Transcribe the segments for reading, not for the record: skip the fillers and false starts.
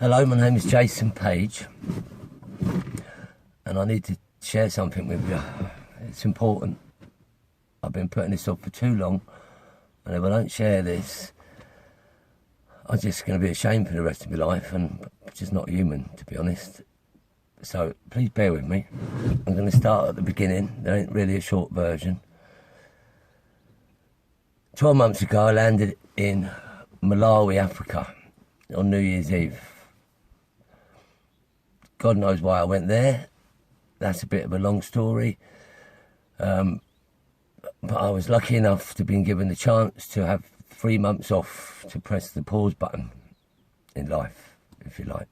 Hello, my name is Jason Page, and I need to share something with you. It's important. I've been putting this off for too long, and if I don't share this, I'm just going to be ashamed for the rest of my life, and just not human, to be honest. So please bear with me. I'm going to start at the beginning. There ain't really a short version. 12 months ago, I landed in Malawi, Africa, on New Year's Eve. God knows why I went there. That's a bit of a long story. But I was lucky enough to be given the chance to have 3 months off to press the pause button in life, if you like.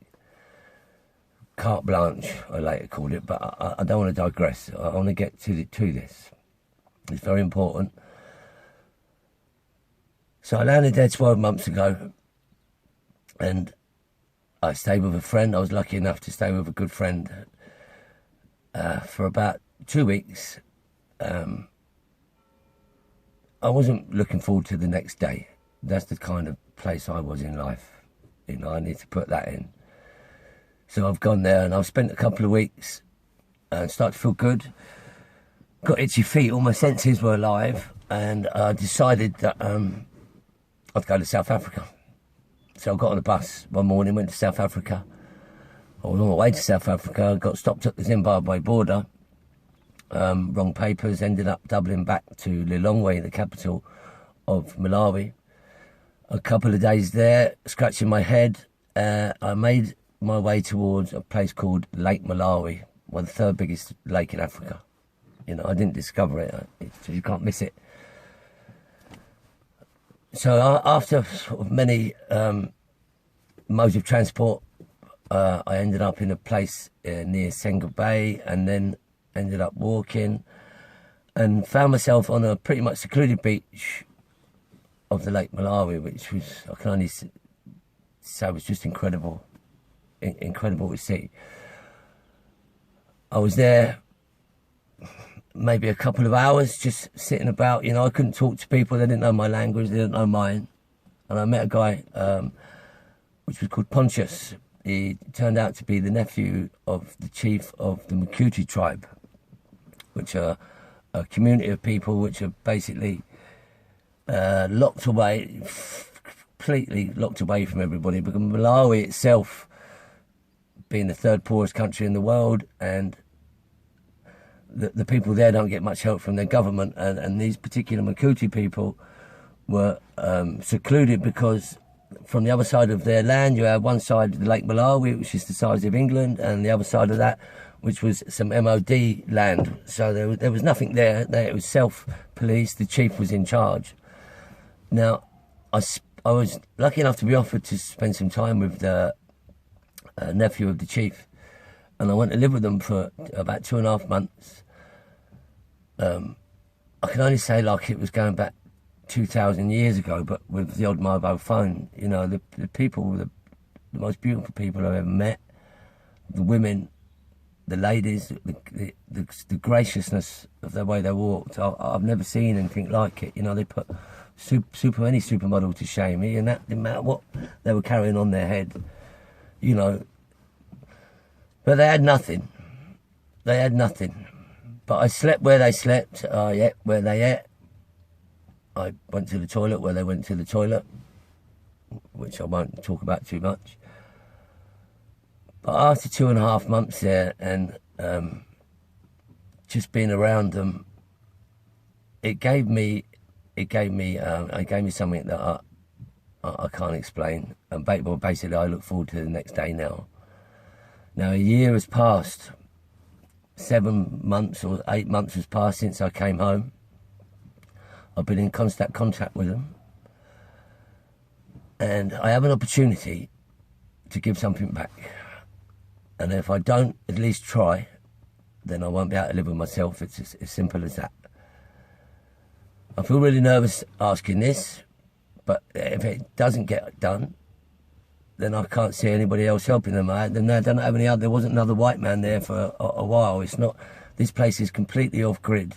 Carte blanche, I later called it, but I don't want to digress. I want to get to this. It's very important. So I landed there 12 months ago, and I stayed with a friend. I was lucky enough to stay with a good friend for about 2 weeks. I wasn't looking forward to the next day. That's the kind of place I was in life. You know, I need to put that in. So I've gone there and I've spent a couple of weeks and started to feel good. Got itchy feet, all my senses were alive, and I decided that I'd go to South Africa. So I got on a bus one morning, went to South Africa. I was on my way to South Africa, got stopped at the Zimbabwe border. Wrong papers, ended up doubling back to Lilongwe, the capital of Malawi. A couple of days there, scratching my head, I made my way towards a place called Lake Malawi, well, the third biggest lake in Africa. You know, I didn't discover it, so you can't miss it. So after sort of many modes of transport, I ended up in a place near Senga Bay, and then ended up walking and found myself on a pretty much secluded beach of the Lake Malawi, which was, I can only say, was just incredible to see. I was there maybe a couple of hours just sitting about. You know, I couldn't talk to people. They didn't know my language, they didn't know mine. And I met a guy which was called Pontius. He turned out to be the nephew of the chief of the Makuti tribe, which are a community of people which are basically locked away, completely locked away from everybody, because Malawi itself being the third poorest country in the world, and the people there don't get much help from their government, and these particular Makuti people were secluded because from the other side of their land you have one side of the Lake Malawi, which is the size of England, and the other side of that, which was some MOD land. So there was nothing there. It was self-policed. The chief was in charge. Now, I was lucky enough to be offered to spend some time with the nephew of the chief, and I went to live with them for about 2.5 months. I can only say like it was going back 2,000 years ago, but with the odd mobile phone. You know, the people were the most beautiful people I've ever met. The women, the ladies, the graciousness of the way they walked. I've never seen anything like it. You know, they put any supermodel to shame, and that didn't matter what they were carrying on their head. You know, but they had nothing. They had nothing. But I slept where they slept. I ate where they ate. I went to the toilet where they went to the toilet, which I won't talk about too much. But after 2.5 months there, and just being around them, it gave me something that I can't explain. And basically, I look forward to the next day now. Now, a year has passed. 7 months or 8 months has passed since I came home. I've been in constant contact with them, and I have an opportunity to give something back. And if I don't at least try, then I won't be able to live with myself. It's as simple as that. I feel really nervous asking this, but if it doesn't get done, then I can't see anybody else helping them. There wasn't another white man there for a while. It's not. This place is completely off grid,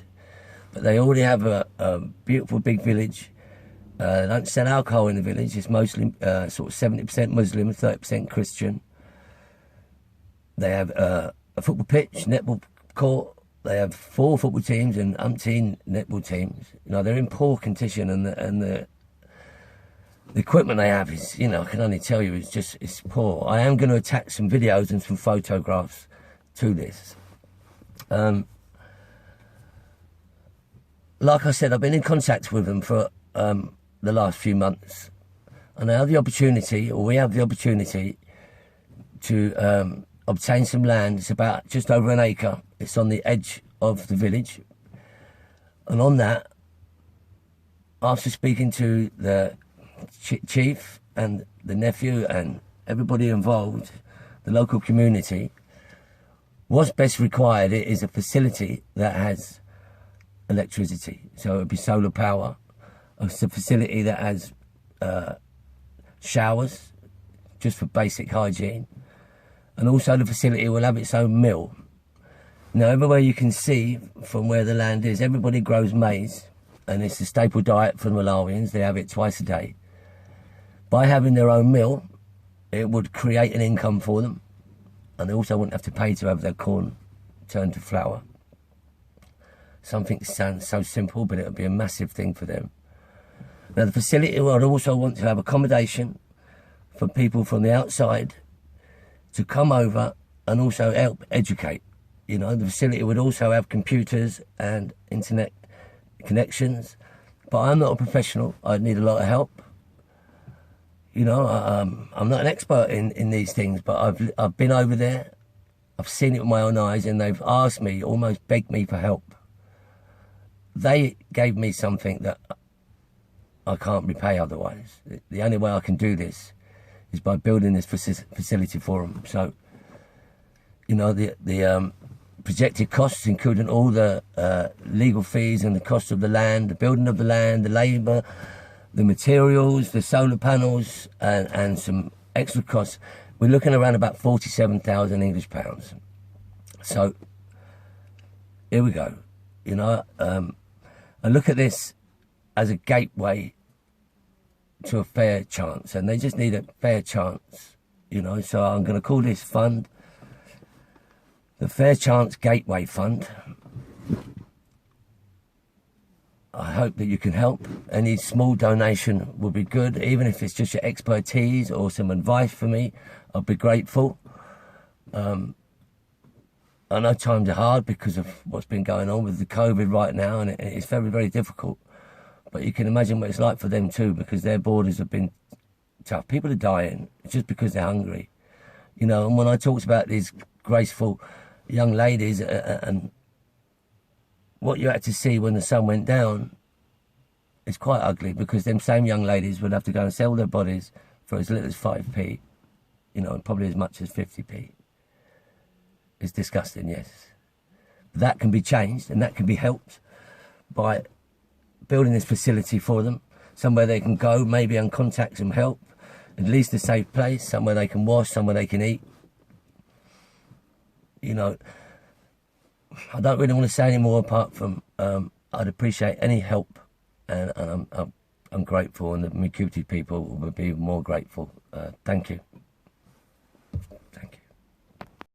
but they already have a beautiful big village They don't sell alcohol in the village. It's mostly sort of 70% Muslim, 30% Christian. They have a football pitch, netball court. They have 4 football teams and umpteen netball teams. You know, they're in poor condition, and the equipment they have is, you know, I can only tell you, it's poor. I am going to attach some videos and some photographs to this. Like I said, I've been in contact with them for the last few months, and I have the opportunity, or we have the opportunity, to obtain some land. It's about just over an acre. It's on the edge of the village, and on that, after speaking to the chief and the nephew and everybody involved, the local community, what's best required is a facility that has electricity. So it would be solar power. It's a facility that has showers, just for basic hygiene. And also the facility will have its own mill. Now, everywhere you can see from where the land is, everybody grows maize, and it's a staple diet for the Malawians. They have it twice a day. By having their own mill, it would create an income for them, and they also wouldn't have to pay to have their corn turned to flour. Something sounds so simple, but it would be a massive thing for them. Now, the facility would also want to have accommodation for people from the outside to come over and also help educate. You know, the facility would also have computers and internet connections, but I'm not a professional. I'd need a lot of help. You know, I'm not an expert in these things, but I've been over there. I've seen it with my own eyes, and they've asked me, almost begged me for help. They gave me something that I can't repay otherwise. The only way I can do this is by building this facility for them. So, you know, the projected costs, including all the legal fees and the cost of the land, the building of the land, the labour, the materials, the solar panels, and some extra costs, we're looking around about 47,000 English pounds. So, here we go. You know, I look at this as a gateway to a fair chance, and they just need a fair chance, you know. So I'm going to call this fund the Fair Chance Gateway Fund. I hope that you can help. Any small donation will be good, even if it's just your expertise or some advice for me. I'll be grateful. I know times are hard because of what's been going on with the COVID right now, and it's very, very difficult. But you can imagine what it's like for them too, because their borders have been tough. People are dying just because they're hungry. You know, and when I talked about these graceful young ladies and what you had to see when the sun went down, it's quite ugly, because them same young ladies would have to go and sell their bodies for as little as 5p, you know, and probably as much as 50p. It's disgusting, yes. But that can be changed, and that can be helped by building this facility for them, somewhere they can go, maybe, and contact some help, at least a safe place, somewhere they can wash, somewhere they can eat. You know, I don't really want to say any more apart from I'd appreciate any help, and I'm grateful, and the Mikuti people will be more grateful. Thank you.